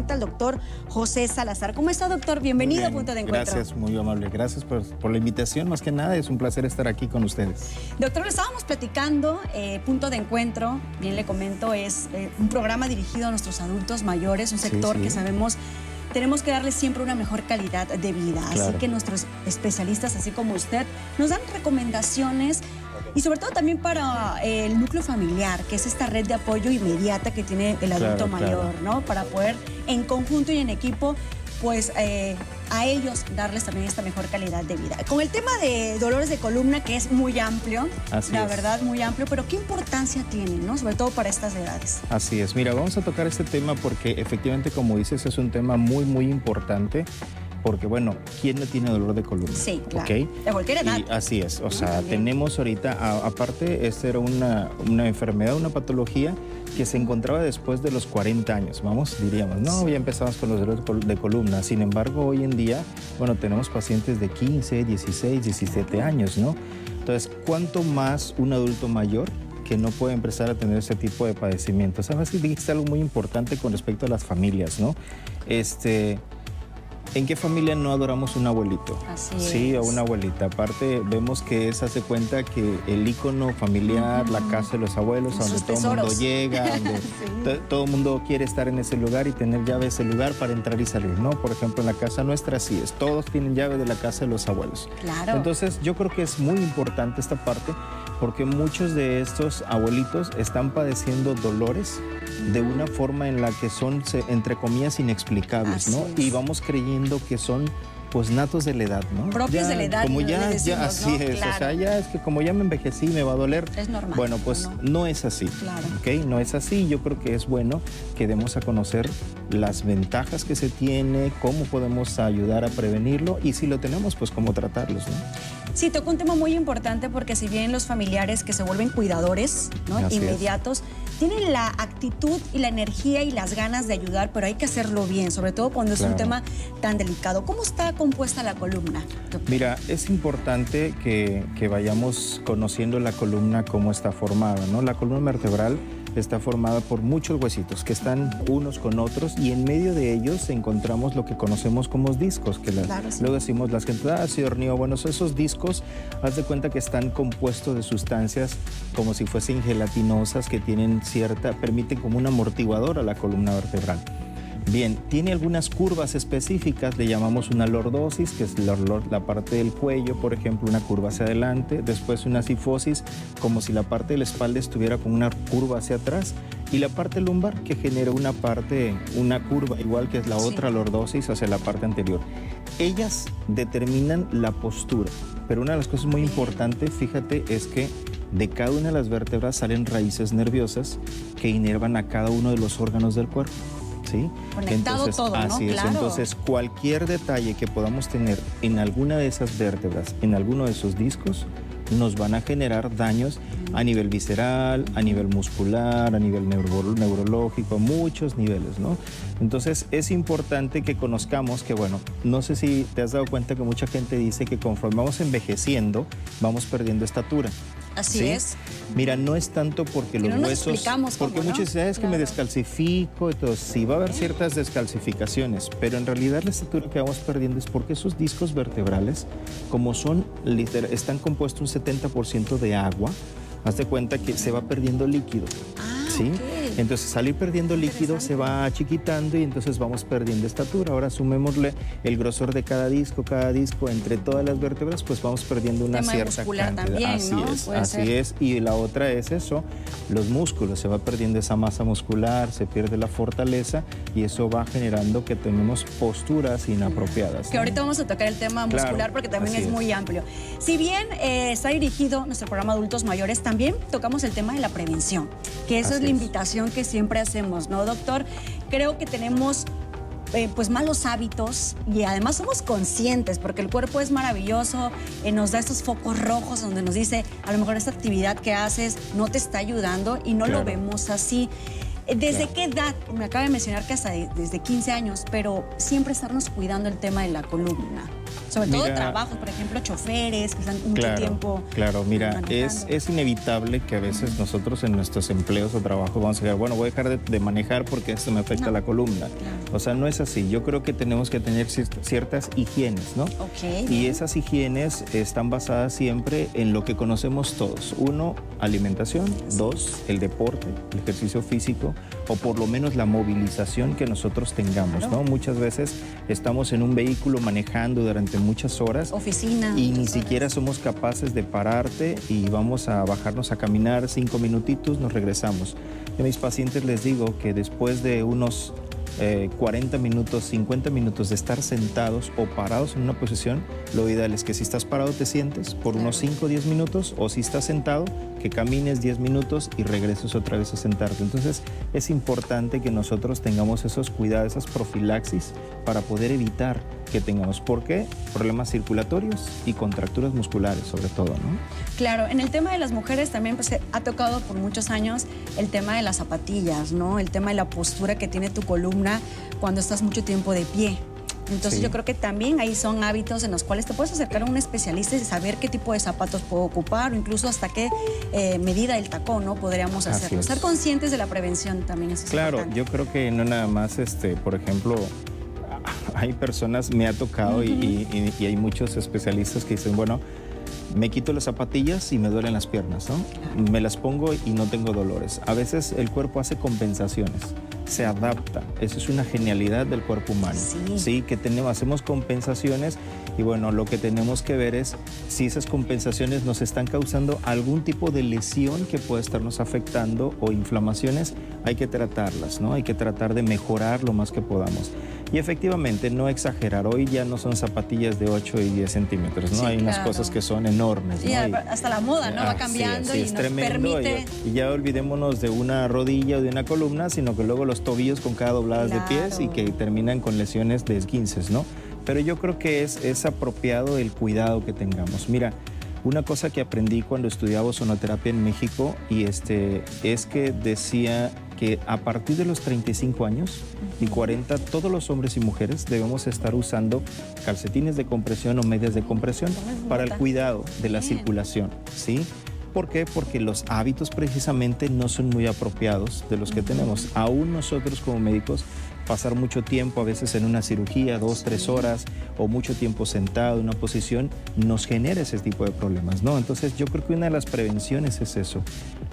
cuenta el doctor José Salazar. ¿Cómo está, doctor? Bienvenido a Punto de Encuentro. Gracias, muy amable. Gracias por la invitación. Más que nada, es un placer estar aquí con ustedes. Doctor, lo estábamos platicando. Punto de Encuentro, bien le comento, es un programa dirigido a nuestros adultos mayores, un sector que sabemos tenemos que darles siempre una mejor calidad de vida. Claro. Así que nuestros especialistas, así como usted, nos dan recomendaciones y sobre todo también para el núcleo familiar, que es esta red de apoyo inmediata que tiene el adulto mayor, ¿no? Para poder en conjunto y en equipo, pues a ellos darles también esta mejor calidad de vida. Con el tema de dolores de columna, que es muy amplio, la verdad muy amplio, pero ¿qué importancia tiene, no? Sobre todo para estas edades. Así es. Mira, vamos a tocar este tema porque efectivamente, como dices, es un tema muy, muy importante. Porque, bueno, ¿quién no tiene dolor de columna? Sí, claro. ¿Okay? De cualquier edad. Y así es. O sea, tenemos ahorita, aparte, esta era una enfermedad, una patología que se encontraba después de los 40 años, vamos, diríamos. No, ya empezamos con los dolores de columna. Sin embargo, hoy en día, bueno, tenemos pacientes de 15, 16, 17 años, ¿no? Entonces, ¿cuánto más un adulto mayor que no puede empezar a tener ese tipo de padecimientos? Sabes que dijiste algo muy importante con respecto a las familias, ¿no? ¿En qué familia no adoramos un abuelito? Así sí, o una abuelita. Aparte, vemos que se hace cuenta que el ícono familiar, la casa de los abuelos, a donde todo el mundo llega, donde todo el mundo quiere estar en ese lugar y tener llave de ese lugar para entrar y salir, ¿no? Por ejemplo, en la casa nuestra así es. Todos tienen llave de la casa de los abuelos. Claro. Entonces, yo creo que es muy importante esta parte porque muchos de estos abuelitos están padeciendo dolores de una forma en la que son, entre comillas, inexplicables, ¿no? Y vamos creyendo que son, pues, natos de la edad, ¿no? Propios de la edad. Como ya así ¿no? es, claro. O sea, ya es que como ya me envejecí, me va a doler. Es normal. Bueno, pues no es así, claro. ¿ok? No es así. Yo creo que es bueno que demos a conocer las ventajas que se tiene, cómo podemos ayudar a prevenirlo y si lo tenemos, pues cómo tratarlos, ¿no? Sí, tocó un tema muy importante porque si bien los familiares que se vuelven cuidadores, ¿no? Inmediatos, tienen la actitud y la energía y las ganas de ayudar, pero hay que hacerlo bien, sobre todo cuando es un tema tan delicado. ¿Cómo está compuesta la columna, doctor? Mira, es importante que vayamos conociendo la columna, cómo está formada, ¿no? La columna vertebral está formada por muchos huesitos que están unos con otros y en medio de ellos encontramos lo que conocemos como discos, que luego decimos las que ácido horneo. Bueno, esos discos, haz de cuenta que están compuestos de sustancias como si fuesen gelatinosas que tienen permiten como un amortiguador a la columna vertebral. Bien, tiene algunas curvas específicas, le llamamos una lordosis, que es la parte del cuello, por ejemplo, una curva hacia adelante, después una sifosis, como si la parte de la espalda estuviera con una curva hacia atrás, y la parte lumbar, que genera una curva, igual que es la otra lordosis, hacia la parte anterior. Ellas determinan la postura, pero una de las cosas muy importantes, fíjate, es que de cada una de las vértebras salen raíces nerviosas que inervan a cada uno de los órganos del cuerpo. ¿Sí? Conectado todo, ¿no? Así es. Claro. Entonces, cualquier detalle que podamos tener en alguna de esas vértebras, en alguno de esos discos, nos van a generar daños a nivel visceral, a nivel muscular, a nivel neurológico, a muchos niveles, ¿no? Entonces, es importante que conozcamos que, bueno, no sé si te has dado cuenta que mucha gente dice que conforme vamos envejeciendo, vamos perdiendo estatura. Así es. Mira, no es tanto porque los huesos, porque muchas veces que me descalcifico, entonces sí va a haber ciertas descalcificaciones, pero en realidad la estatura que vamos perdiendo es porque esos discos vertebrales, como están compuestos un 70% de agua, haz de cuenta que se va perdiendo líquido. ¿Sí? Entonces, al ir perdiendo líquido se va achiquitando y entonces vamos perdiendo estatura. Ahora sumémosle el grosor de cada disco entre todas las vértebras, pues vamos perdiendo una cierta cantidad. También, así es. Y la otra es eso, los músculos, se va perdiendo esa masa muscular, se pierde la fortaleza y eso va generando que tenemos posturas inapropiadas. Que ahorita vamos a tocar el tema muscular porque también es muy amplio. Si bien está dirigido nuestro programa Adultos Mayores, también tocamos el tema de la prevención, que eso es la invitación que siempre hacemos, ¿no, doctor? Creo que tenemos pues malos hábitos y además somos conscientes porque el cuerpo es maravilloso, nos da estos focos rojos donde nos dice a lo mejor esta actividad que haces no te está ayudando y no lo vemos así. ¿Desde qué edad? Me acaba de mencionar que hasta desde 15 años, pero siempre estarnos cuidando el tema de la columna. Sobre todo trabajos, por ejemplo, choferes que están mucho tiempo. Claro, mira, es inevitable que a veces nosotros en nuestros empleos o trabajos vamos a decir, bueno, voy a dejar de manejar porque esto me afecta la columna. O sea, no es así. Yo creo que tenemos que tener ciertas higienes, ¿no? Y esas higienes están basadas siempre en lo que conocemos todos. 1, alimentación. 2, el deporte, el ejercicio físico, o por lo menos la movilización que nosotros tengamos, ¿no? Muchas veces estamos en un vehículo manejando durante muchas horas. Oficina. Y ni siquiera somos capaces de pararte y vamos a bajarnos a caminar 5 minutitos, nos regresamos. Yo a mis pacientes les digo que después de unos 40 minutos, 50 minutos de estar sentados o parados en una posición, lo ideal es que si estás parado te sientes por unos 5 o 10 minutos, o si estás sentado, que camines 10 minutos y regreses otra vez a sentarte. Entonces es importante que nosotros tengamos esos cuidados, esas profilaxis para poder evitar que tengamos, ¿por qué? Problemas circulatorios y contracturas musculares sobre todo, ¿no? Claro, en el tema de las mujeres también pues, ha tocado por muchos años el tema de las zapatillas, ¿no? El tema de la postura que tiene tu columna cuando estás mucho tiempo de pie. Entonces yo creo que también ahí son hábitos en los cuales te puedes acercar a un especialista y saber qué tipo de zapatos puedo ocupar o incluso hasta qué medida del tacón, ¿no? Podríamos hacerlo. Estar conscientes de la prevención también es importante. Yo creo que no nada más, por ejemplo, hay personas, me ha tocado y hay muchos especialistas que dicen, bueno, me quito las zapatillas y me duelen las piernas, ¿no? Me las pongo y no tengo dolores. A veces el cuerpo hace compensaciones, se adapta. Eso es una genialidad del cuerpo humano. Sí, que hacemos compensaciones y bueno, lo que tenemos que ver es si esas compensaciones nos están causando algún tipo de lesión que puede estarnos afectando o inflamaciones, hay que tratarlas, ¿no? Hay que tratar de mejorar lo más que podamos. Y efectivamente, no exagerar, hoy ya no son zapatillas de 8 y 10 centímetros, ¿no? Hay unas cosas que son enormes, ¿no? Y hasta la moda, ¿no? Va cambiando y es nos tremendo, permite... Y ya olvidémonos de una rodilla o de una columna, sino que luego los tobillos con cada dobladas de pies y que terminan con lesiones de esguinces, ¿no? Pero yo creo que es apropiado el cuidado que tengamos. Mira, una cosa que aprendí cuando estudiaba ozonoterapia en México es que decía que a partir de los 35 años y 40, todos los hombres y mujeres debemos estar usando calcetines de compresión o medias de compresión para el cuidado de la circulación, ¿sí? ¿Por qué? Porque los hábitos precisamente no son muy apropiados de los que tenemos. Aún nosotros como médicos, pasar mucho tiempo a veces en una cirugía, 2, 3 horas, o mucho tiempo sentado en una posición, nos genera ese tipo de problemas, ¿no? Entonces yo creo que una de las prevenciones es eso,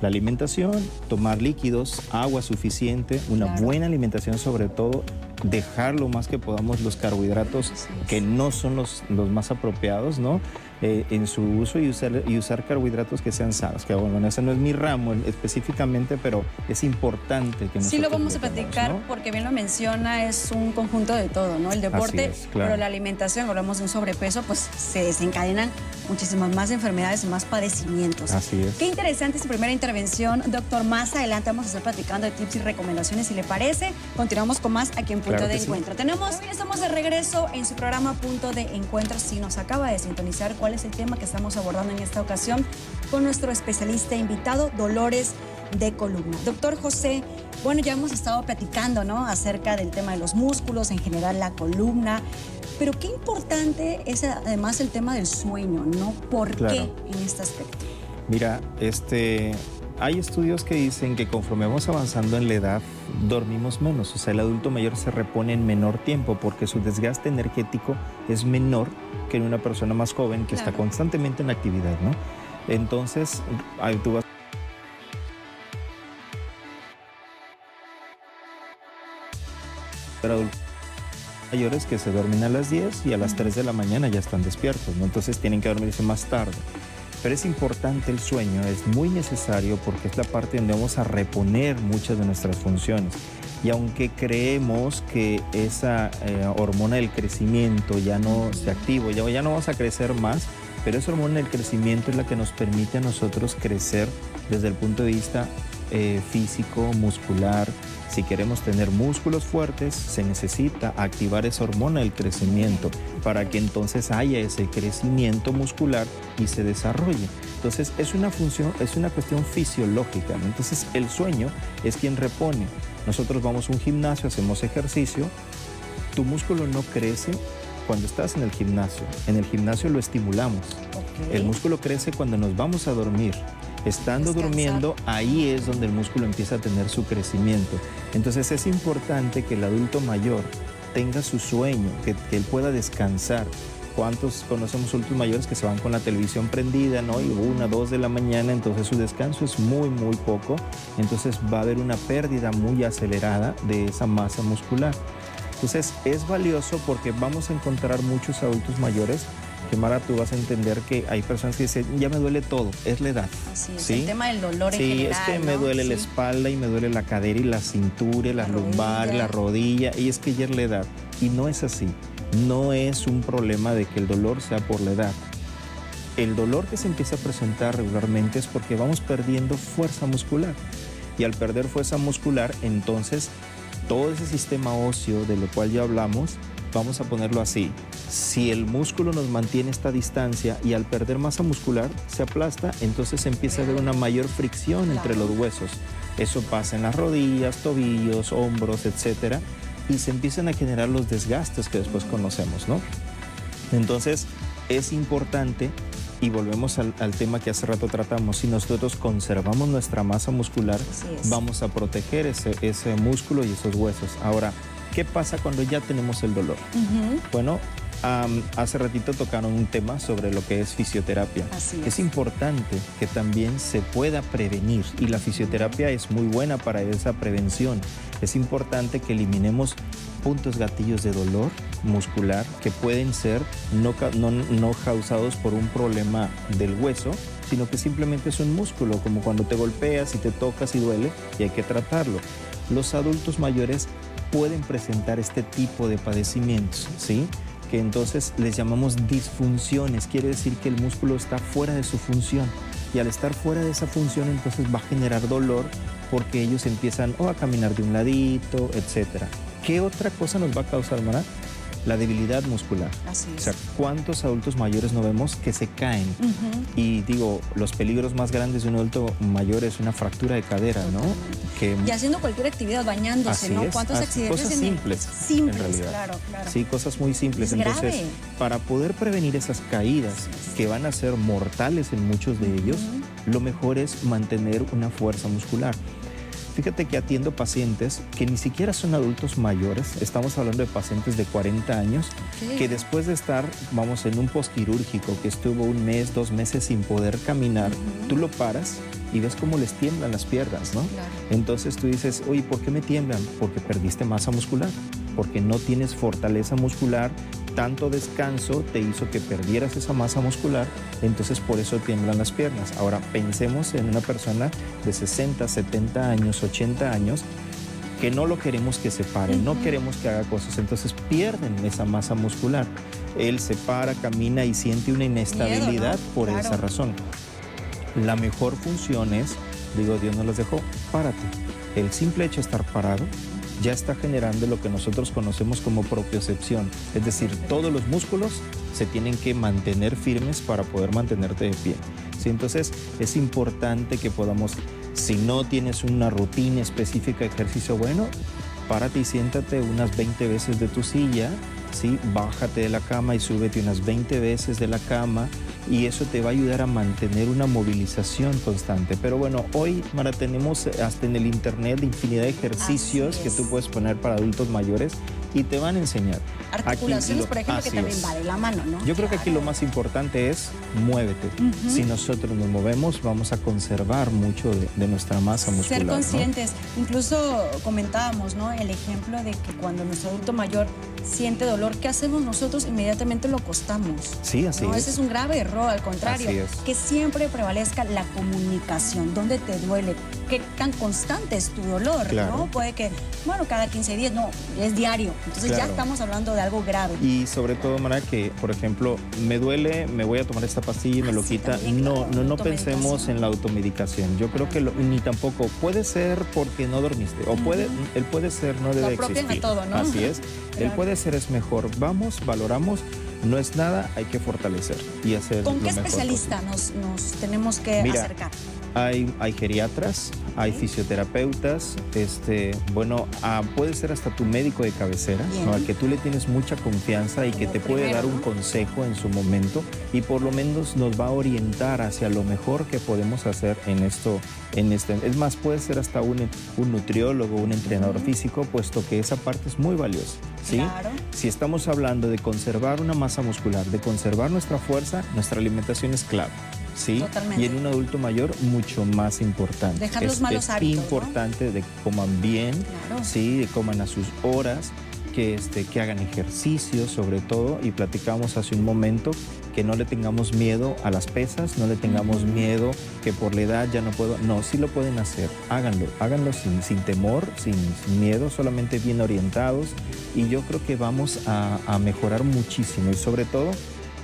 la alimentación, tomar líquidos, agua suficiente, una buena alimentación sobre todo, dejar lo más que podamos los carbohidratos que no son los más apropiados, ¿no? En su uso y usar carbohidratos que sean sanos, que bueno, ese no es mi ramo específicamente, pero es importante que nosotros sí lo vamos a platicar, ¿no? Porque bien lo menciona, es un conjunto de todo, ¿no? El deporte, pero la alimentación, hablamos de un sobrepeso, pues se desencadenan muchísimas más enfermedades y más padecimientos. Así es. Qué interesante esta primera intervención, doctor. Más adelante vamos a estar platicando de tips y recomendaciones, si le parece. Continuamos con más aquí en Punto de Encuentro. Estamos de regreso en su programa Punto de Encuentro. Si nos acaba de sintonizar, ¿cuál es el tema que estamos abordando en esta ocasión? Con nuestro especialista invitado, dolores de columna. Doctor José, bueno, ya hemos estado platicando, ¿no? Acerca del tema de los músculos, en general la columna, pero qué importante es además el tema del sueño, ¿no? ¿Por qué en este aspecto? Mira, hay estudios que dicen que conforme vamos avanzando en la edad, dormimos menos. O sea, el adulto mayor se repone en menor tiempo porque su desgaste energético es menor que en una persona más joven que está constantemente en actividad, ¿no? Entonces, tú vas adultos mayores que se duermen a las 10 y a las 3 de la mañana ya están despiertos, ¿no? Entonces tienen que dormirse más tarde. Pero es importante el sueño, es muy necesario porque es la parte donde vamos a reponer muchas de nuestras funciones. Y aunque creemos que esa hormona del crecimiento ya no se activa, ya no vamos a crecer más, pero esa hormona del crecimiento es la que nos permite a nosotros crecer desde el punto de vista físico, muscular. Si queremos tener músculos fuertes, se necesita activar esa hormona del crecimiento para que entonces haya ese crecimiento muscular y se desarrolle. Entonces es una función, es una cuestión fisiológica, ¿no? Entonces el sueño es quien repone. Nosotros vamos a un gimnasio, hacemos ejercicio, tu músculo no crece cuando estás en el gimnasio lo estimulamos. El músculo crece cuando nos vamos a dormir. Estando durmiendo, ahí es donde el músculo empieza a tener su crecimiento. Entonces es importante que el adulto mayor tenga su sueño, que él pueda descansar. ¿Cuántos conocemos adultos mayores que se van con la televisión prendida, ¿no? Y 1, 2 de la mañana, entonces su descanso es muy poco. Entonces va a haber una pérdida muy acelerada de esa masa muscular. Entonces es valioso porque vamos a encontrar muchos adultos mayores que, Mara, tú vas a entender que hay personas que dicen, ya me duele todo, es la edad. Así es, ¿sí? el tema del dolor en general, es que me duele la espalda y me duele la cadera y la cintura, la lumbar, la rodilla, y es que ya es la edad. Y no es así. No es un problema de que el dolor sea por la edad. El dolor que se empieza a presentar regularmente es porque vamos perdiendo fuerza muscular. Y al perder fuerza muscular, entonces, todo ese sistema óseo de lo cual ya hablamos, vamos a ponerlo así. Si el músculo nos mantiene esta distancia y al perder masa muscular se aplasta, entonces empieza a haber una mayor fricción entre los huesos. Eso pasa en las rodillas, tobillos, hombros, etcétera, y se empiezan a generar los desgastes que después conocemos, ¿no? Entonces es importante, y volvemos al tema que hace rato tratamos, si nosotros conservamos nuestra masa muscular, vamos a proteger ese músculo y esos huesos. Ahora, ¿qué pasa cuando ya tenemos el dolor? Bueno, hace ratito tocaron un tema sobre lo que es fisioterapia. Es importante que también se pueda prevenir y la fisioterapia es muy buena para esa prevención. Es importante que eliminemos puntos gatillos de dolor muscular que pueden ser no causados por un problema del hueso, sino que simplemente es un músculo, como cuando te golpeas y te tocas y duele y hay que tratarlo. Los adultos mayores pueden presentar este tipo de padecimientos, ¿sí? Que entonces les llamamos disfunciones, quiere decir que el músculo está fuera de su función y al estar fuera de esa función entonces va a generar dolor porque ellos empiezan a caminar de un ladito, etcétera. ¿Qué otra cosa nos va a causar, Mara? La debilidad muscular. Así es. O sea, ¿cuántos adultos mayores no vemos que se caen? Y digo, los peligros más grandes de un adulto mayor es una fractura de cadera, ¿no? Y haciendo cualquier actividad, bañándose, ¿no? ¿Cuántos accidentes? Cosas simples, en realidad. Claro. Sí, cosas muy simples. Entonces, para poder prevenir esas caídas que van a ser mortales en muchos de ellos, lo mejor es mantener una fuerza muscular. Fíjate que atiendo pacientes que ni siquiera son adultos mayores, estamos hablando de pacientes de 40 años, que después de estar, vamos, en un postquirúrgico, que estuvo 1 mes, 2 meses sin poder caminar, tú lo paras y ves cómo les tiemblan las piernas, ¿no? Entonces tú dices, oye, ¿por qué me tiemblan? Porque perdiste masa muscular, porque no tienes fortaleza muscular, tanto descanso te hizo que perdieras esa masa muscular, entonces por eso tiemblan las piernas. Ahora pensemos en una persona de 60, 70 años, 80 años, que no lo queremos que se pare, no queremos que haga cosas, entonces pierden esa masa muscular. Él se para, camina y siente una inestabilidad por esa razón. La mejor función es, digo, Dios nos las dejó, párate. El simple hecho de estar parado ya está generando lo que nosotros conocemos como propiocepción. Es decir, todos los músculos se tienen que mantener firmes para poder mantenerte de pie. ¿Sí? Entonces, es importante que podamos, si no tienes una rutina específica de ejercicio, bueno, párate y siéntate unas 20 veces de tu silla, ¿sí? Bájate de la cama y súbete unas 20 veces de la cama, y eso te va a ayudar a mantener una movilización constante. Pero bueno, hoy, Mara, tenemos hasta en el internet infinidad de ejercicios que tú puedes poner para adultos mayores y te van a enseñar. Articulaciones, por ejemplo, que también va de la mano, ¿no? Yo creo que aquí lo más importante es muévete. Si nosotros nos movemos, vamos a conservar mucho de nuestra masa muscular. Ser conscientes. ¿No? Incluso comentábamos, ¿no? El ejemplo de que cuando nuestro adulto mayor siente dolor, ¿qué hacemos nosotros? Inmediatamente lo acostamos. Sí, así es. Ese es un grave error, al contrario. Que siempre prevalezca la comunicación. ¿Dónde te duele? ¿Qué tan constante es tu dolor? ¿No? Puede que, bueno, cada 15 días, no, es diario. Entonces ya estamos hablando de algo grave. Y sobre todo, Mara, que, por ejemplo, me duele, me voy a tomar esta pastilla y me lo quita. También, no pensemos en la automedicación. Yo creo que ni tampoco puede ser porque no dormiste. O él puede ser, no debe existir. A todo, ¿no? Así es. El puede ser es mejor. Vamos, valoramos. No es nada, hay que fortalecer y hacer. ¿Con qué especialista nos tenemos que acercar? Hay geriatras, hay fisioterapeutas, bueno, puede ser hasta tu médico de cabecera, ¿no? Al que tú le tienes mucha confianza y que te puede dar un consejo en su momento y por lo menos nos va a orientar hacia lo mejor que podemos hacer en esto. Es más, puede ser hasta un nutriólogo, un entrenador físico, puesto que esa parte es muy valiosa, ¿sí? Claro. Si estamos hablando de conservar una masa muscular, de conservar nuestra fuerza, nuestra alimentación es clave. ¿Sí? Totalmente. Y en un adulto mayor mucho más importante. Dejar los malos hábitos, es importante, ¿no? De que coman bien, claro. ¿sí? De coman a sus horas, que hagan ejercicio sobre todo, y platicamos hace un momento que no le tengamos miedo a las pesas, no le tengamos miedo que por la edad ya no puedo. No, sí lo pueden hacer, háganlo sin temor, sin miedo, solamente bien orientados, y yo creo que vamos a mejorar muchísimo y sobre todo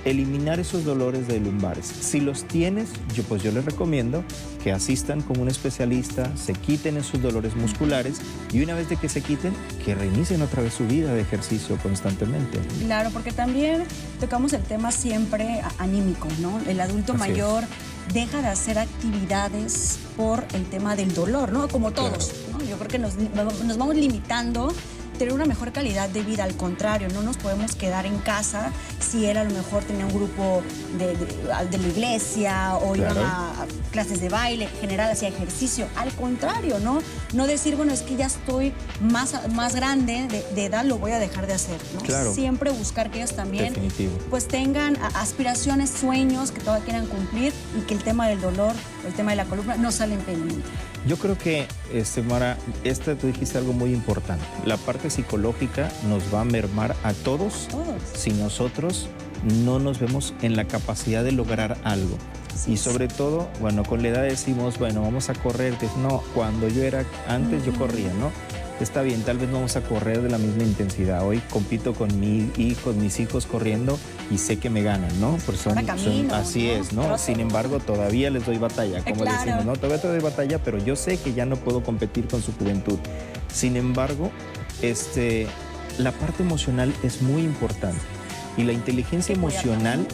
eliminar esos dolores de lumbares. Si los tienes, yo les recomiendo que asistan con un especialista, se quiten esos dolores musculares y una vez de que se quiten, que reinicien otra vez su vida de ejercicio constantemente. Claro, porque también tocamos el tema siempre anímico, ¿no? El adulto mayor deja de hacer actividades por el tema del dolor, ¿no? Como todos, ¿no? Yo creo que nos vamos limitando tener una mejor calidad de vida. Al contrario, no nos podemos quedar en casa si él a lo mejor tenía un grupo de la iglesia o iban a clases de baile, en general hacía ejercicio. Al contrario, no decir, bueno, es que ya estoy más grande de edad, lo voy a dejar de hacer, ¿no? Claro. Siempre buscar que ellos también pues tengan aspiraciones, sueños que todavía quieran cumplir y que el tema del dolor, el tema de la columna no sale impedimento. Yo creo que, Mara, tú dijiste algo muy importante. La parte psicológica nos va a mermar a todos si nosotros no nos vemos en la capacidad de lograr algo. Sí, y sobre todo, bueno, con la edad decimos, bueno, vamos a correr. No, cuando yo era antes yo corría, ¿no? Está bien, tal vez no vamos a correr de la misma intensidad. Hoy compito con mis hijos corriendo y sé que me ganan, ¿no? Porque así es, ¿no? Sin embargo, todavía les doy batalla, como decimos, ¿no? Todavía te doy batalla, pero yo sé que ya no puedo competir con su juventud. Sin embargo, la parte emocional es muy importante. Y la inteligencia emocional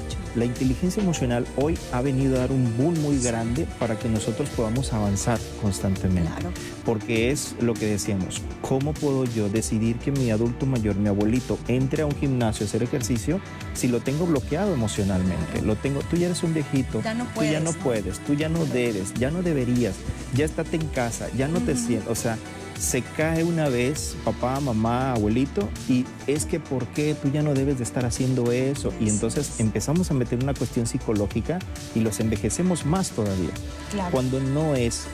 hoy ha venido a dar un boom muy grande para que nosotros podamos avanzar constantemente. Claro. Porque es lo que decíamos, ¿cómo puedo yo decidir que mi adulto mayor, mi abuelito, entre a un gimnasio a hacer ejercicio si lo tengo bloqueado emocionalmente? Tú ya eres un viejito, tú ya no puedes, tú ya no debes, ya no deberías, ya estate en casa, ya no te sientes, o sea, se cae una vez papá, mamá, abuelito y es que ¿por qué tú ya no debes de estar haciendo eso? Y entonces empezamos a meter una cuestión psicológica y los envejecemos más todavía. Claro. Cuando no es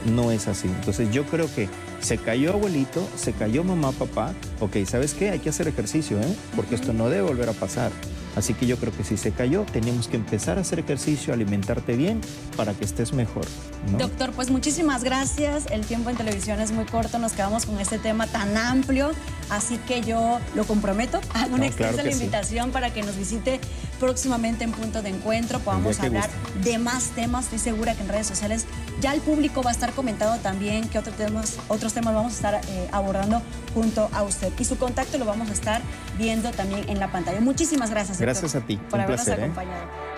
así. Entonces yo creo que se cayó abuelito, se cayó mamá, papá, ok, ¿sabes qué? Hay que hacer ejercicio, porque esto no debe volver a pasar. Así que yo creo que si se cayó, tenemos que empezar a hacer ejercicio, alimentarte bien para que estés mejor, ¿no? Doctor, pues muchísimas gracias. El tiempo en televisión es muy corto, nos quedamos con este tema tan amplio, así que yo lo comprometo, hago una extensa invitación para que nos visite próximamente en Punto de Encuentro, podamos hablar de más temas. Estoy segura que en redes sociales ya el público va a estar comentando también qué otros temas vamos a estar abordando junto a usted. Y su contacto lo vamos a estar viendo también en la pantalla. Muchísimas gracias, doctor, gracias a ti, por habernos acompañado.